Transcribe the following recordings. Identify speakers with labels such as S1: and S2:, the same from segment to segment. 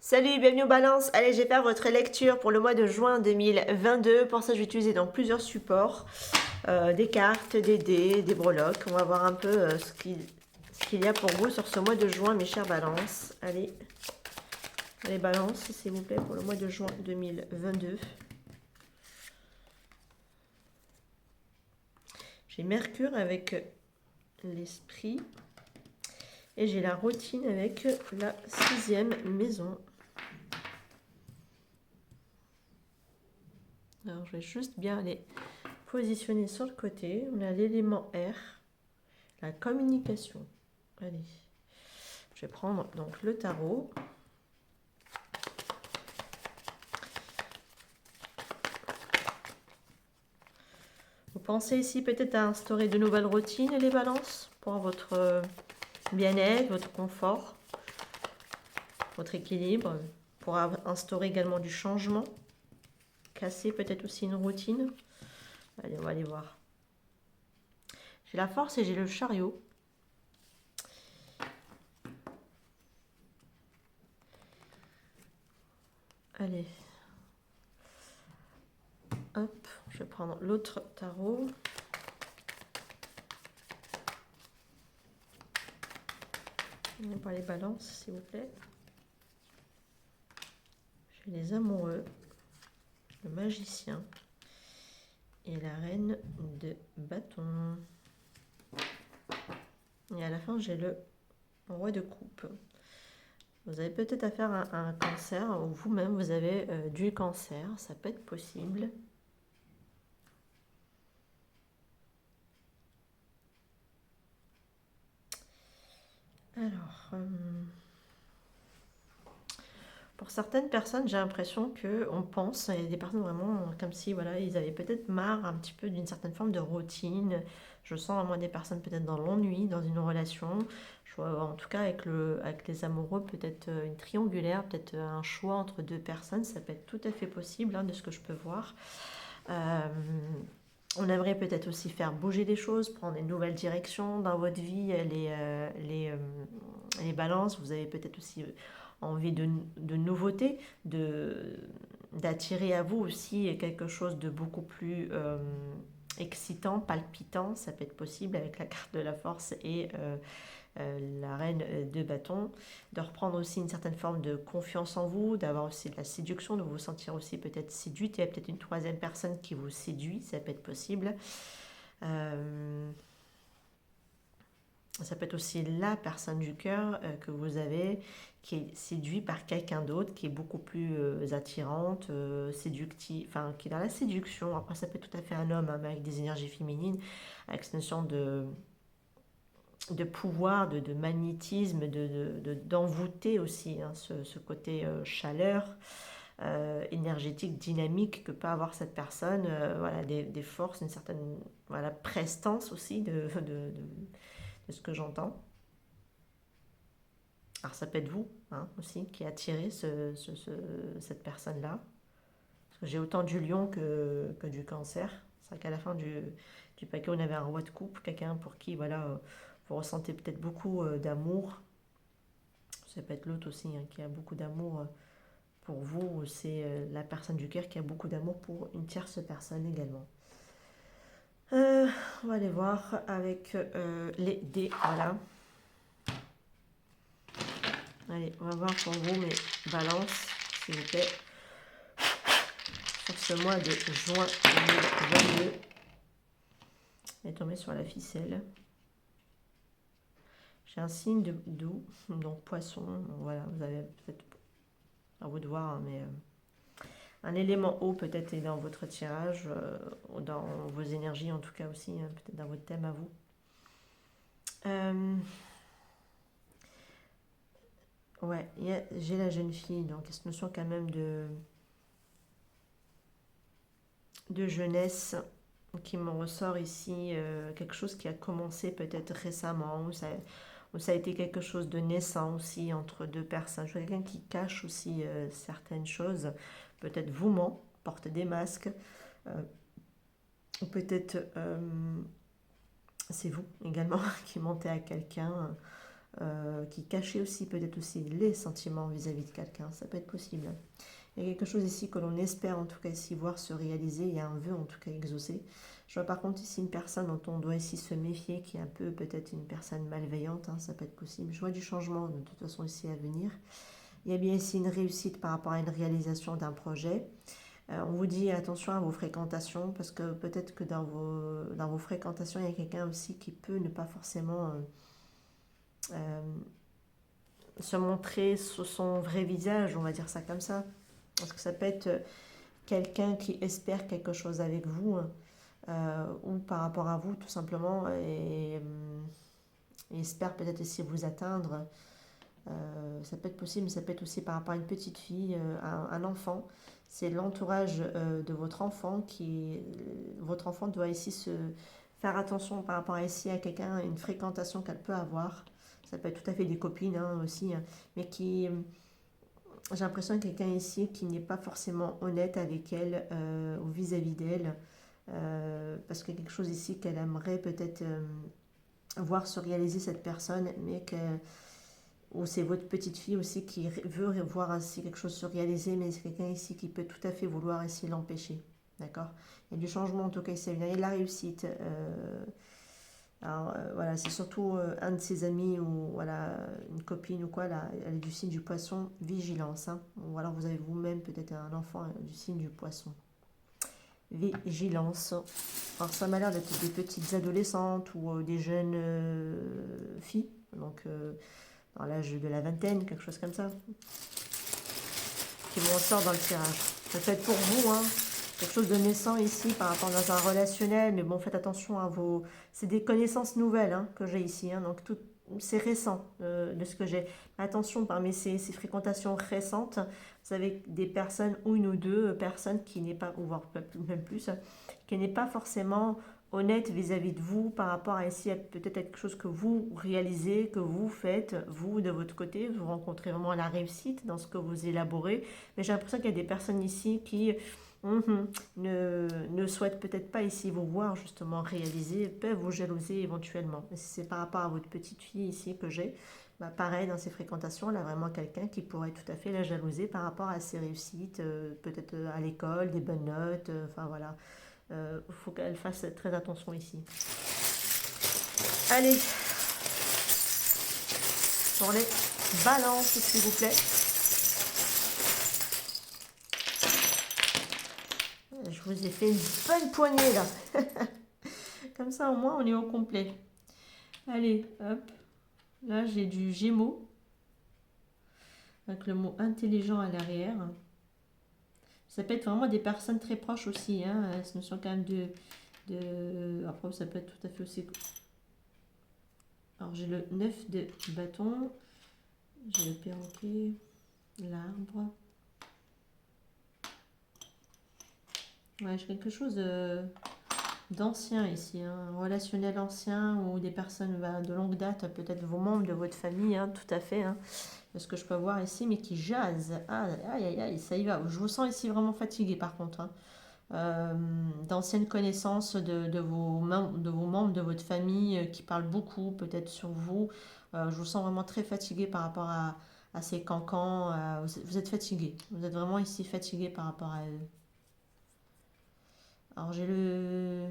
S1: Salut, bienvenue aux Balance. Allez, je vais faire votre lecture pour le mois de juin 2022. Pour ça, je vais utiliser donc plusieurs supports, des cartes, des dés, des breloques. On va voir un peu ce qu'il y a pour vous sur ce mois de juin, mes chers Balances. Allez, allez Balance, s'il vous plaît, pour le mois de juin 2022. J'ai Mercure avec l'esprit et j'ai la routine avec la 6e maison. Alors, je vais juste bien les positionner sur le côté. On a l'élément R, la communication. Allez, je vais prendre donc le tarot. Vous pensez ici peut-être à instaurer de nouvelles routines, les balances, pour votre bien-être, votre confort, votre équilibre, pour instaurer également du changement, casser peut-être aussi une routine. Allez, on va aller voir. J'ai la force et j'ai le chariot. Allez. Hop, je vais prendre l'autre tarot. On va les balances, s'il vous plaît. J'ai les amoureux, le magicien et la reine de bâton. Et à la fin, j'ai le roi de coupe. Vous avez peut-être affaire à un cancer ou vous-même, vous avez du cancer. Ça peut être possible. Alors, pour certaines personnes, j'ai l'impression qu'on pense, il y a des personnes vraiment comme si voilà, ils avaient peut-être marre un petit peu d'une certaine forme de routine. Je sens vraiment des personnes peut-être dans l'ennui, dans une relation. Je vois en tout cas avec les amoureux, peut-être une triangulaire, peut-être un choix entre deux personnes. Ça peut être tout à fait possible, hein, de ce que je peux voir. On aimerait peut-être aussi faire bouger les choses, prendre une nouvelle direction dans votre vie, les balances. Vous avez peut-être aussi envie de nouveautés, d'attirer à vous aussi quelque chose de beaucoup plus excitant, palpitant. Ça peut être possible avec la carte de la force et la reine de bâton, de reprendre aussi une certaine forme de confiance en vous, d'avoir aussi de la séduction, de vous sentir aussi peut-être séduite. Il y a peut-être une troisième personne qui vous séduit, ça peut être possible. Ça peut être aussi la personne du cœur que vous avez qui est séduite par quelqu'un d'autre, qui est beaucoup plus attirante, séductive, enfin qui est dans la séduction. Après, ça peut être tout à fait un homme, hein, mais avec des énergies féminines, avec cette notion de pouvoir, de magnétisme, d'envoûter aussi, hein, ce côté chaleur énergétique, dynamique que peut avoir cette personne, voilà, des forces, une certaine voilà, prestance aussi de ce que j'entends. Alors ça peut être vous, hein, aussi qui attirez cette personne-là. Parce que j'ai autant du lion que du cancer. C'est vrai qu'à la fin du paquet, on avait un roi de coupe, quelqu'un pour qui voilà, vous ressentez peut-être beaucoup d'amour. Ça peut être l'autre aussi, hein, qui a beaucoup d'amour pour vous, ou c'est la personne du cœur qui a beaucoup d'amour pour une tierce personne également. On va aller voir avec les dés, voilà. Allez, on va voir pour vous mes balances, s'il vous plaît, sur ce mois de juin 2022. On est tombé sur la ficelle. J'ai un signe de doux, donc poisson. Donc voilà, vous avez peut-être à vous de voir, hein, mais un élément eau peut-être est dans votre tirage, dans vos énergies en tout cas aussi, hein, peut-être dans votre thème à vous. Ouais, j'ai la jeune fille, donc il y a cette notion quand même de jeunesse qui me ressort ici, quelque chose qui a commencé peut-être récemment, où ça a été quelque chose de naissant aussi entre deux personnes. Je vois quelqu'un qui cache aussi certaines choses, peut-être vous ment, porte des masques, ou peut-être c'est vous également qui mentez à quelqu'un. qui cachait aussi peut-être aussi les sentiments vis-à-vis de quelqu'un. Ça peut être possible. Il y a quelque chose ici que l'on espère en tout cas ici voir se réaliser. Il y a un vœu en tout cas exaucé. Je vois par contre ici une personne dont on doit ici se méfier, qui est un peu peut-être une personne malveillante. Ça peut être possible. Je vois du changement de toute façon ici à venir. Il y a bien ici une réussite par rapport à une réalisation d'un projet. On vous dit attention à vos fréquentations, parce que peut-être que dans vos fréquentations, il y a quelqu'un aussi qui peut ne pas forcément euh, se montrer sous son vrai visage, on va dire ça comme ça. Parce que ça peut être quelqu'un qui espère quelque chose avec vous, ou par rapport à vous tout simplement, et espère peut-être aussi vous atteindre. Ça peut être possible, mais ça peut être aussi par rapport à une petite fille, un enfant. C'est l'entourage de votre enfant qui... Votre enfant doit ici se faire attention par rapport à ici à quelqu'un, une fréquentation qu'elle peut avoir. Ça peut être tout à fait des copines aussi, mais qui... J'ai l'impression que quelqu'un ici qui n'est pas forcément honnête avec elle ou vis-à-vis d'elle, parce qu'il y a quelque chose ici qu'elle aimerait peut-être voir se réaliser cette personne, mais que ou c'est votre petite fille aussi qui veut voir ainsi quelque chose se réaliser, mais c'est quelqu'un ici qui peut tout à fait vouloir ici l'empêcher. D'accord. Il y a du changement en tout cas ici, il y a de la réussite. Alors voilà, c'est surtout un de ses amis ou voilà, une copine ou quoi, là, elle est du signe du poisson, vigilance. Ou alors vous avez vous-même peut-être un enfant du signe du poisson. Vigilance. Alors ça m'a l'air d'être des petites adolescentes ou des jeunes filles, donc dans l'âge de la vingtaine, quelque chose comme ça, qui vont sort dans le tirage. Ça peut être pour vous, quelque chose de naissant ici par rapport dans un relationnel, mais bon, faites attention à vos... C'est des connaissances nouvelles que j'ai ici, donc tout, c'est récent de ce que j'ai. Attention, parmi ces fréquentations récentes, vous avez des personnes, ou une ou deux personnes qui n'est pas, ou voire même plus, qui n'est pas forcément honnête vis-à-vis de vous par rapport à ici peut-être quelque chose que vous réalisez, que vous faites, vous de votre côté, vous rencontrez vraiment la réussite dans ce que vous élaborez, mais j'ai l'impression qu'il y a des personnes ici qui ne souhaitent peut-être pas ici vous voir justement réaliser, peuvent vous jalouser éventuellement. Et si c'est par rapport à votre petite fille ici que j'ai, pareil, dans ses fréquentations, elle a vraiment quelqu'un qui pourrait tout à fait la jalouser par rapport à ses réussites, peut-être à l'école, des bonnes notes, enfin voilà. Faut qu'elle fasse très attention ici. Allez, pour les balances, s'il vous plaît. Je vous ai fait une bonne poignée là. Comme ça, au moins, on est au complet. Allez, hop. Là, j'ai du Gémeaux. Avec le mot intelligent à l'arrière. Ça peut être vraiment des personnes très proches aussi. Ce ne sont quand même Après, ça peut être tout à fait aussi... Alors, j'ai le 9 de bâton. J'ai le perroquet. L'arbre. Ouais, j'ai quelque chose d'ancien ici. Un relationnel ancien ou des personnes de longue date. Peut-être vos membres de votre famille, tout à fait. De ce que je peux voir ici, mais qui jase. Ah, aïe, aïe, aïe, ça y va. Je vous sens ici vraiment fatigué par contre. D'anciennes connaissances de vos membres de votre famille qui parlent beaucoup peut-être sur vous. Je vous sens vraiment très fatigué par rapport à ces cancans. Vous êtes fatigué. Vous êtes vraiment ici fatigué par rapport à eux. Alors j'ai le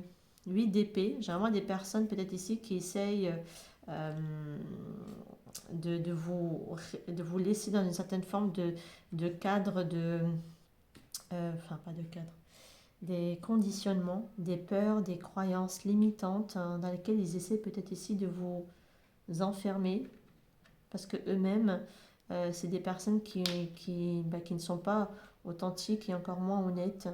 S1: 8 d'épée. J'ai vraiment des personnes peut-être ici qui essayent de vous laisser dans une certaine forme de cadre enfin pas de cadre, des conditionnements, des peurs, des croyances limitantes dans lesquelles ils essaient peut-être ici de vous enfermer parce que eux-mêmes c'est des personnes qui ne sont pas authentiques et encore moins honnêtes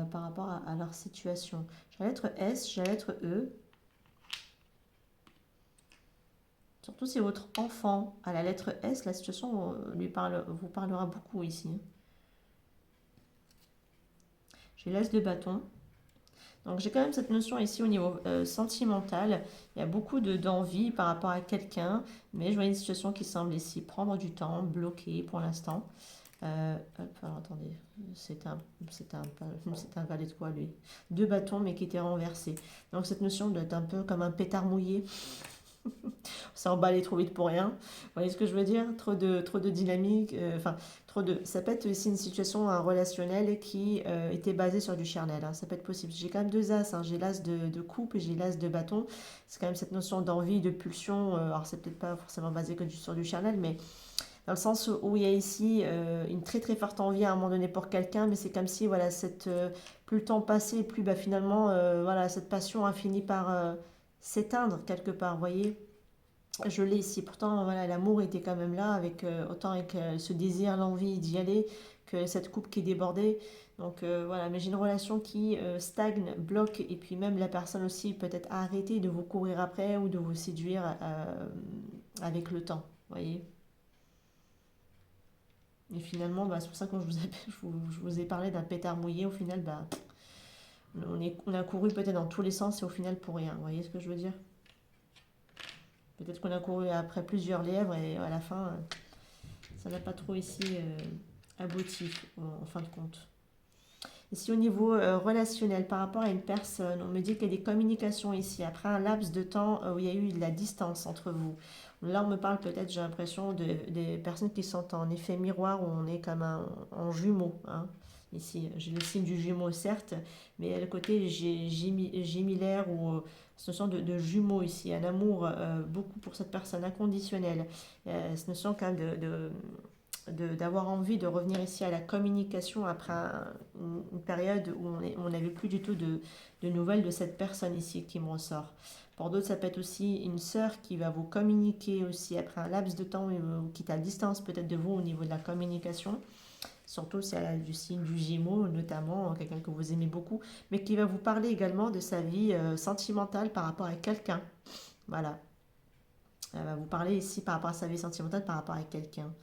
S1: par rapport à leur situation. J'ai la lettre S, j'ai la lettre E. Surtout si votre enfant a la lettre S, la situation vous parlera beaucoup ici. J'ai l'As de bâton. Donc j'ai quand même cette notion ici au niveau sentimental. Il y a beaucoup d'envie par rapport à quelqu'un, mais je vois une situation qui semble ici prendre du temps, bloquée pour l'instant. Alors attendez, c'est un valet de quoi lui? 2 bâtons mais qui était renversé. Donc cette notion d'être un peu comme un pétard mouillé. On s'est emballé trop vite pour rien. Vous voyez ce que je veux dire? Trop de dynamique. Enfin, trop de. Ça peut être aussi une situation relationnelle qui était basée sur du charnel, hein. Ça peut être possible. J'ai quand même deux as, hein. J'ai l'as de coupe et j'ai l'as de bâton. C'est quand même cette notion d'envie, de pulsion. Alors, c'est peut-être pas forcément basé que sur du charnel, mais dans le sens où il y a ici une très très forte envie à un moment donné pour quelqu'un, mais c'est comme si voilà, plus le temps passait, plus bah, finalement voilà, cette passion a fini par s'éteindre quelque part, vous voyez. Je l'ai ici, pourtant voilà, l'amour était quand même là, avec autant avec ce désir, l'envie d'y aller, que cette coupe qui est débordée. Donc voilà, mais j'ai une relation qui stagne, bloque, et puis même la personne aussi peut-être a arrêté de vous courir après ou de vous séduire avec le temps, vous voyez. Et finalement, bah, c'est pour ça que quand je vous ai parlé d'un pétard mouillé, au final, bah, on a couru peut-être dans tous les sens et au final pour rien. Vous voyez ce que je veux dire? Peut-être qu'on a couru après plusieurs lièvres et à la fin, ça n'a pas trop ici abouti en fin de compte. Ici au niveau relationnel, par rapport à une personne, on me dit qu'il y a des communications ici, après un laps de temps où il y a eu de la distance entre vous. Là, on me parle peut-être, j'ai l'impression, des personnes qui sont en effet miroir, où on est comme en jumeau, hein. Ici, j'ai le signe du jumeau, certes, mais il y a le côté gémillaire ou ce sont de jumeaux ici, un amour beaucoup pour cette personne inconditionnel. Ce sont quand même d'avoir envie de revenir ici à la communication après une période où on n'avait plus du tout de nouvelles de cette personne ici qui me ressort. Pour d'autres, ça peut être aussi une sœur qui va vous communiquer aussi après un laps de temps qui est à distance peut-être de vous au niveau de la communication. Surtout si elle a du signe du Gémeaux, notamment quelqu'un que vous aimez beaucoup, mais qui va vous parler également de sa vie sentimentale par rapport à quelqu'un. Voilà. Elle va vous parler ici par rapport à sa vie sentimentale par rapport à quelqu'un.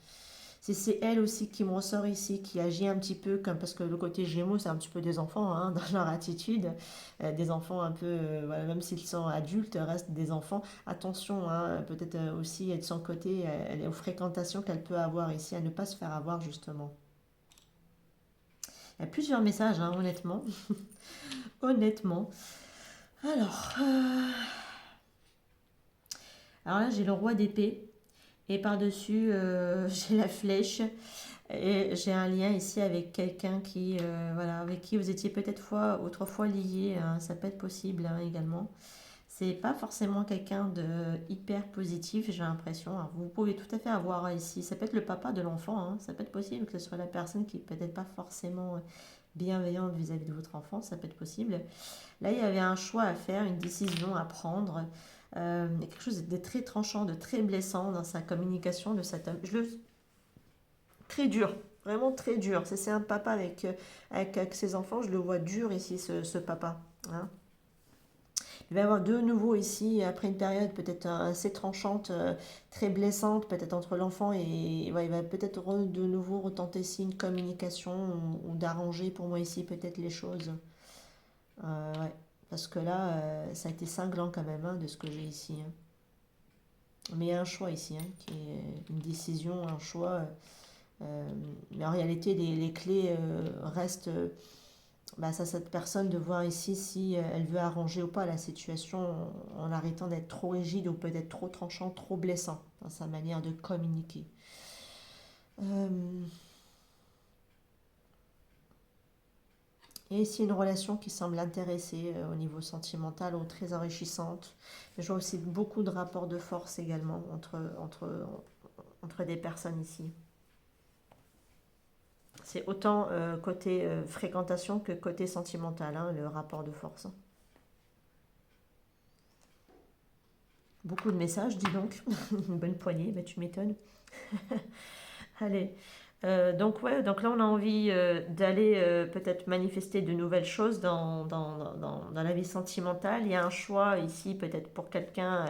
S1: C'est elle aussi qui me ressort ici, qui agit un petit peu comme, parce que le côté Gémeaux, c'est un petit peu des enfants hein, dans leur attitude. Des enfants un peu, voilà, même s'ils sont adultes, restent des enfants. Attention, hein, peut-être aussi de son côté, aux fréquentations qu'elle peut avoir ici, à ne pas se faire avoir justement. Il y a plusieurs messages, hein, honnêtement. Honnêtement. Alors, alors là, j'ai le roi d'épée. Et par-dessus, j'ai la flèche. Et j'ai un lien ici avec quelqu'un qui, voilà, avec qui vous étiez peut-être autrefois lié, hein. Ça peut être possible hein, également. C'est pas forcément quelqu'un de hyper positif, j'ai l'impression. Alors, vous pouvez tout à fait avoir ici, ça peut être le papa de l'enfant, hein. Ça peut être possible que ce soit la personne qui peut-être pas forcément bienveillante vis-à-vis de votre enfant, ça peut être possible. Là, il y avait un choix à faire, une décision à prendre. Il y a quelque chose de très tranchant, de très blessant dans sa communication de cet homme. Très dur, vraiment très dur. C'est un papa avec ses enfants, je le vois dur ici, ce papa, hein. Il va y avoir de nouveau ici, après une période peut-être assez tranchante, très blessante, peut-être entre l'enfant et ouais, il va peut-être de nouveau retenter ici une communication ou d'arranger pour moi ici peut-être les choses. Ouais. Parce que là, ça a été cinglant quand même hein, de ce que j'ai ici, hein. Mais il y a un choix ici, hein, qui est une décision, un choix. Mais en réalité, les clés restent bah, c'est à cette personne de voir ici si elle veut arranger ou pas la situation en arrêtant d'être trop rigide ou peut-être trop tranchant, trop blessant dans sa manière de communiquer. Euh, et ici une relation qui semble intéresser au niveau sentimental ou très enrichissante. Je vois aussi beaucoup de rapports de force également entre des personnes ici. C'est autant côté fréquentation que côté sentimental, hein, le rapport de force. Beaucoup de messages, dis donc. Une bonne poignée, bah, tu m'étonnes. Allez. Donc ouais, donc là on a envie d'aller peut-être manifester de nouvelles choses dans la vie sentimentale. Il y a un choix ici peut-être pour quelqu'un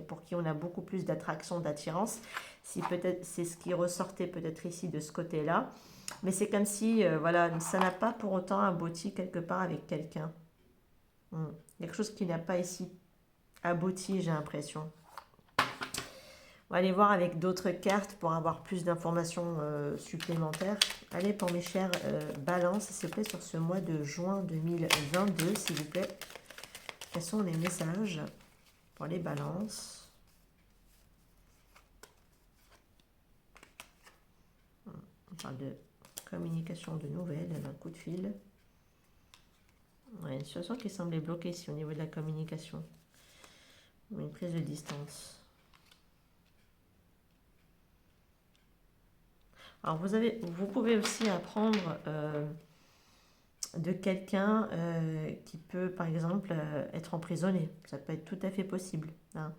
S1: pour qui on a beaucoup plus d'attraction, d'attirance. Si peut-être c'est ce qui ressortait peut-être ici de ce côté-là. Mais c'est comme si voilà, ça n'a pas pour autant abouti quelque part avec quelqu'un. Hmm. Quelque chose qui n'a pas ici abouti, j'ai l'impression. On va aller voir avec d'autres cartes pour avoir plus d'informations supplémentaires. Allez, pour mes chers balances, s'il vous plaît, sur ce mois de juin 2022, s'il vous plaît. Quels sont les messages pour les balances? parle de communication, de nouvelles, un coup de fil. Ouais, une situation qui semblait bloquée ici au niveau de la communication. Une prise de distance. Alors vous pouvez aussi apprendre de quelqu'un qui peut par exemple être emprisonné. Ça peut être tout à fait possible. Hein.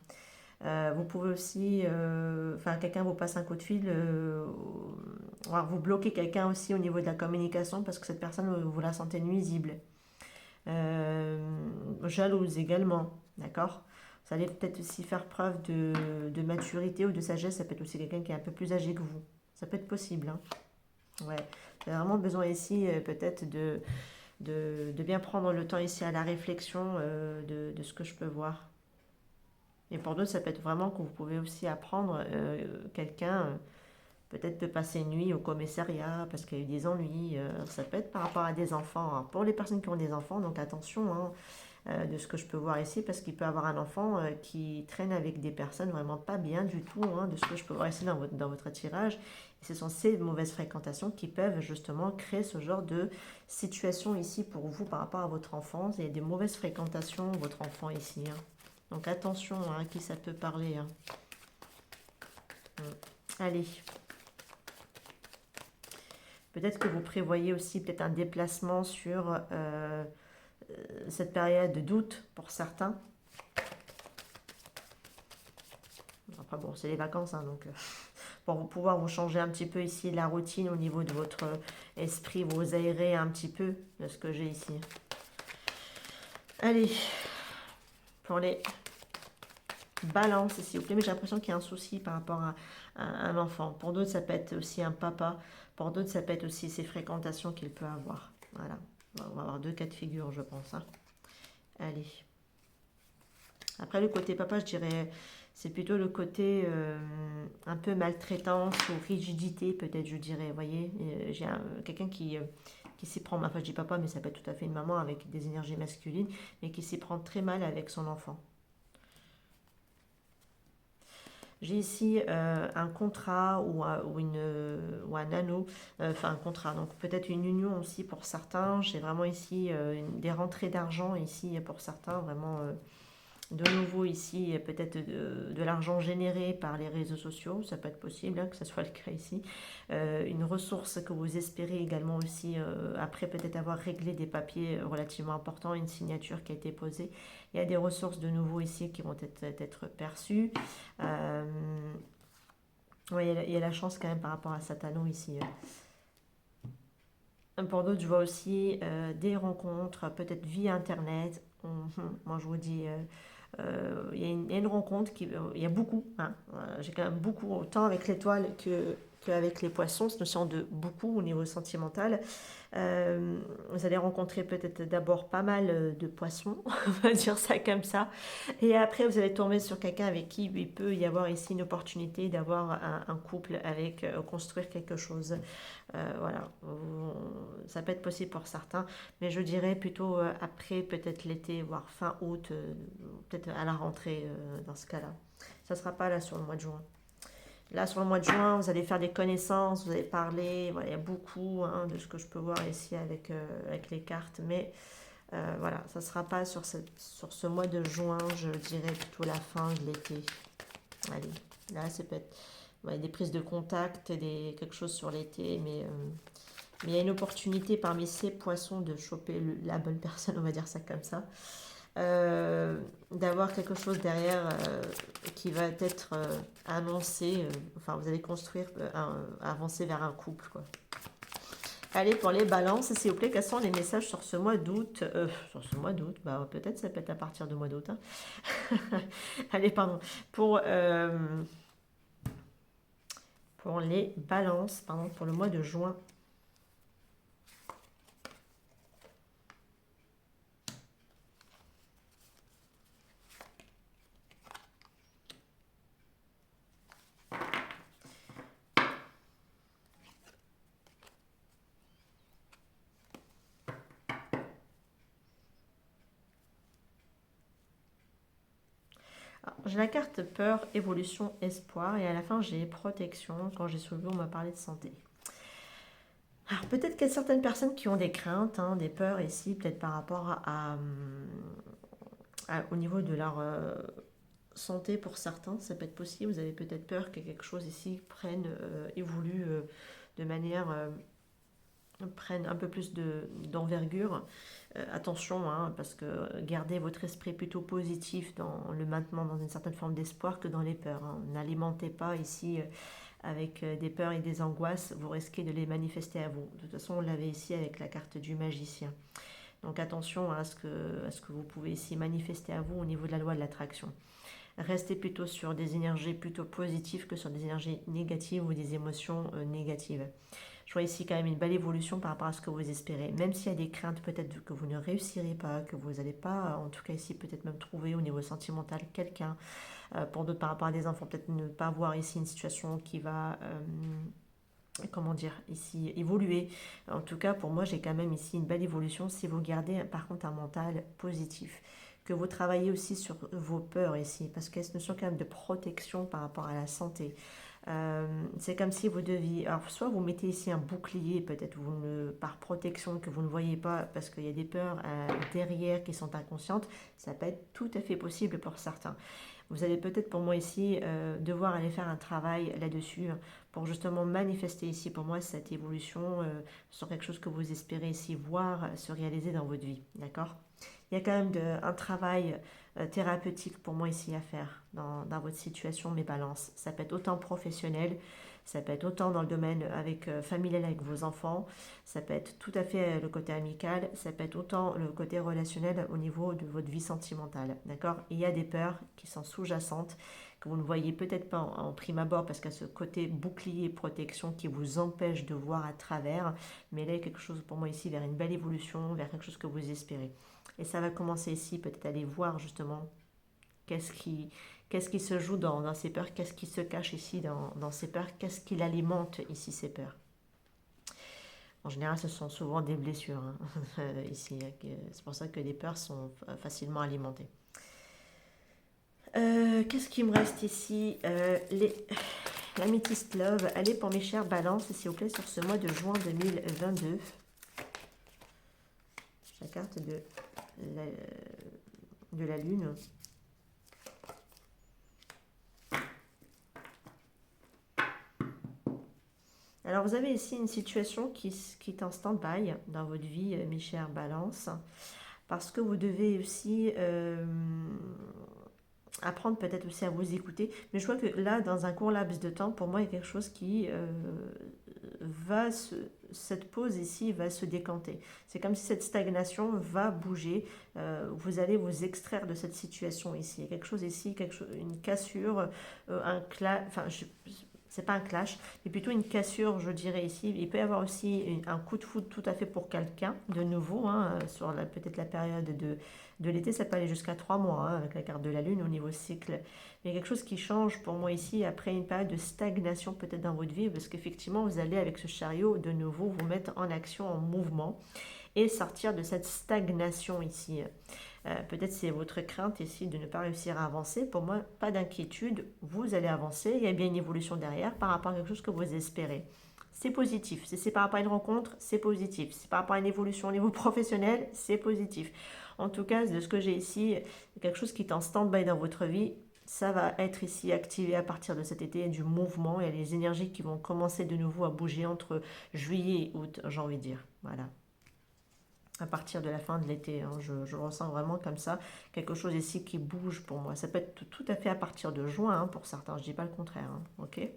S1: Vous pouvez aussi, enfin quelqu'un vous passe un coup de fil, vous bloquez quelqu'un aussi au niveau de la communication parce que cette personne vous la sentez nuisible. Jalouse également, d'accord. Vous allez peut-être aussi faire preuve de maturité ou de sagesse, ça peut être aussi quelqu'un qui est un peu plus âgé que vous. Ça peut être possible, hein. Ouais. Vous avez vraiment besoin ici peut-être de bien prendre le temps ici à la réflexion de ce que je peux voir. Et pour d'autres, ça peut être vraiment que vous pouvez aussi apprendre quelqu'un peut-être peut passer une nuit au commissariat parce qu'il y a eu des ennuis. Ça peut être par rapport à des enfants. Alors, pour les personnes qui ont des enfants, donc attention hein, de ce que je peux voir ici parce qu'il peut avoir un enfant qui traîne avec des personnes vraiment pas bien du tout, hein, de ce que je peux voir ici dans votre attirage. Et ce sont ces mauvaises fréquentations qui peuvent justement créer ce genre de situation ici pour vous par rapport à votre enfance. Il y a des mauvaises fréquentations, votre enfant ici. Hein. Donc attention hein, à qui ça peut parler. Hein. Allez. Peut-être que vous prévoyez aussi peut-être un déplacement sur cette période d'août pour certains. Enfin bon, c'est les vacances, hein, donc pour pouvoir vous changer un petit peu ici la routine au niveau de votre esprit, vous aérer un petit peu de ce que j'ai ici. Allez, pour les balances, s'il vous plaît, mais j'ai l'impression qu'il y a un souci par rapport à un enfant. Pour d'autres, ça peut être aussi un papa. Pour d'autres, ça peut être aussi ses fréquentations qu'il peut avoir. Voilà, on va avoir deux cas de figure, je pense. Hein. Allez. Après, le côté papa, je dirais, c'est plutôt le côté un peu maltraitance ou rigidité, peut-être, je dirais. Vous voyez, j'ai quelqu'un qui s'y prend, enfin, je dis papa, mais ça peut être tout à fait une maman avec des énergies masculines, mais qui s'y prend très mal avec son enfant. J'ai ici un contrat ou un anneau, enfin un contrat, donc peut-être une union aussi pour certains. J'ai vraiment ici des rentrées d'argent ici pour certains, vraiment de nouveau ici peut-être de l'argent généré par les réseaux sociaux, ça peut être possible hein, que ce soit le cas ici. Une ressource que vous espérez également aussi après peut-être avoir réglé des papiers relativement importants, une signature qui a été posée. Il y a des ressources de nouveau ici qui vont être perçues. Ouais, il y a la chance quand même par rapport à Satano ici. Pour d'autres, je vois aussi des rencontres, peut-être via Internet. Moi, je vous dis, il y a une rencontre, il y a beaucoup. Hein, j'ai quand même beaucoup, autant avec l'étoile qu'avec les poissons, cette notion de beaucoup au niveau sentimental. Vous allez rencontrer peut-être d'abord pas mal de poissons, on va dire ça comme ça. Et après, vous allez tomber sur quelqu'un avec qui il peut y avoir ici une opportunité d'avoir un couple avec, construire quelque chose. Voilà, ça peut être possible pour certains, mais je dirais plutôt après, peut-être l'été, voire fin août, peut-être à la rentrée dans ce cas-là. Ça ne sera pas là sur le mois de juin. Là, sur le mois de juin, vous allez faire des connaissances, vous allez parler, voilà, il y a beaucoup hein, de ce que je peux voir ici avec les cartes, mais voilà, ça ne sera pas sur ce mois de juin, je dirais plutôt la fin de l'été. Allez, là, c'est peut-être ouais, des prises de contact, quelque chose sur l'été, mais il y a une opportunité parmi ces poissons de choper la bonne personne, on va dire ça comme ça. D'avoir quelque chose derrière qui va être annoncé, enfin vous allez construire, avancer vers un couple quoi. Allez pour les balances, s'il vous plaît, quels sont les messages sur ce mois d'août sur ce mois d'août, bah peut-être ça peut être à partir du mois d'août. Hein. Allez, pardon. Pour les balances, pardon, pour le mois de juin. J'ai la carte peur, évolution, espoir et à la fin j'ai protection. Quand j'ai soulevé, on m'a parlé de santé. Alors peut-être qu'il y a certaines personnes qui ont des craintes, hein, des peurs ici, peut-être par rapport au niveau de leur santé pour certains, ça peut être possible. Vous avez peut-être peur que quelque chose ici évolue de manière, prenne un peu plus d'envergure. Attention, hein, parce que gardez votre esprit plutôt positif dans le maintenant dans une certaine forme d'espoir que dans les peurs, hein. N'alimentez pas ici avec des peurs et des angoisses, vous risquez de les manifester à vous. De toute façon, on l'avait ici avec la carte du magicien. Donc attention à ce que vous pouvez ici manifester à vous au niveau de la loi de l'attraction. Restez plutôt sur des énergies plutôt positives que sur des énergies négatives ou des émotions négatives. Je vois ici quand même une belle évolution par rapport à ce que vous espérez. Même s'il y a des craintes peut-être que vous ne réussirez pas, que vous n'allez pas, en tout cas ici peut-être même trouver au niveau sentimental quelqu'un. Pour d'autres par rapport à des enfants, peut-être ne pas voir ici une situation qui va comment dire, ici évoluer. En tout cas, pour moi, j'ai quand même ici une belle évolution si vous gardez par contre un mental positif. Que vous travaillez aussi sur vos peurs ici, parce qu'elles ne sont quand même de protection par rapport à la santé. C'est comme si vous deviez, alors soit vous mettez ici un bouclier, peut-être par protection que vous ne voyez pas, parce qu'il y a des peurs derrière qui sont inconscientes, ça peut être tout à fait possible pour certains. Vous allez peut-être pour moi ici devoir aller faire un travail là-dessus pour justement manifester ici pour moi cette évolution sur quelque chose que vous espérez ici voir se réaliser dans votre vie. D'accord? Il y a quand même un travail thérapeutique pour moi ici à faire dans votre situation, mes balances. Ça peut être autant professionnel, ça peut être autant dans le domaine familial avec vos enfants, ça peut être tout à fait le côté amical, ça peut être autant le côté relationnel au niveau de votre vie sentimentale. D'accord? Il y a des peurs qui sont sous-jacentes, que vous ne voyez peut-être pas en prime abord parce qu'il y a ce côté bouclier protection qui vous empêche de voir à travers, mais là il y a quelque chose pour moi ici vers une belle évolution, vers quelque chose que vous espérez. Et ça va commencer ici, peut-être aller voir justement qu'est-ce qui, qu'est-ce qui se joue dans ces peurs, qu'est-ce qui se cache ici dans ces peurs, qu'est-ce qui alimente ici ces peurs. En général, ce sont souvent des blessures hein, ici. C'est pour ça que les peurs sont facilement alimentées. Qu'est-ce qui me reste ici L'améthyste Love, allez pour mes chers balances, s'il vous plaît, sur ce mois de juin 2022. La carte de la lune. Alors vous avez ici une situation qui est en stand-by dans votre vie, mes chers balances, parce que vous devez aussi apprendre peut-être aussi à vous écouter. Mais je vois que là, dans un court laps de temps, pour moi, il y a quelque chose qui cette pause ici va se décanter. C'est comme si cette stagnation va bouger. Vous allez vous extraire de cette situation ici. Il y a quelque chose ici, une cassure, enfin, c'est pas un clash, mais plutôt une cassure, je dirais ici. Il peut y avoir aussi un coup de foudre tout à fait pour quelqu'un, de nouveau, hein, sur peut-être la période de l'été, ça peut aller jusqu'à 3 mois, hein, avec la carte de la lune au niveau cycle. Mais il y a quelque chose qui change pour moi ici, après une période de stagnation peut-être dans votre vie, parce qu'effectivement, vous allez avec ce chariot, de nouveau, vous mettre en action, en mouvement, et sortir de cette stagnation ici. Peut-être c'est votre crainte ici de ne pas réussir à avancer. Pour moi, pas d'inquiétude, vous allez avancer. Il y a bien une évolution derrière par rapport à quelque chose que vous espérez. C'est positif. Si c'est par rapport à une rencontre, c'est positif. Si c'est par rapport à une évolution au niveau professionnel, c'est positif. En tout cas, de ce que j'ai ici, quelque chose qui est en stand-by dans votre vie, ça va être ici activé à partir de cet été, du mouvement. Il y a les énergies qui vont commencer de nouveau à bouger entre juillet et août, j'ai envie de dire. Voilà. À partir de la fin de l'été, hein, je le ressens vraiment comme ça. Quelque chose ici qui bouge pour moi. Ça peut être tout à fait à partir de juin hein, pour certains. Je ne dis pas le contraire. Hein, ok.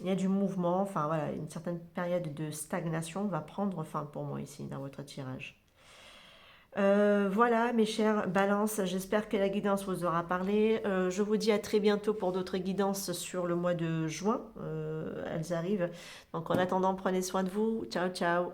S1: Il y a du mouvement. Enfin voilà, une certaine période de stagnation va prendre fin pour moi ici dans votre tirage. Voilà mes chers balances, j'espère que la guidance vous aura parlé. Je vous dis à très bientôt pour d'autres guidances sur le mois de juin. Elles arrivent. Donc en attendant, prenez soin de vous. Ciao, ciao.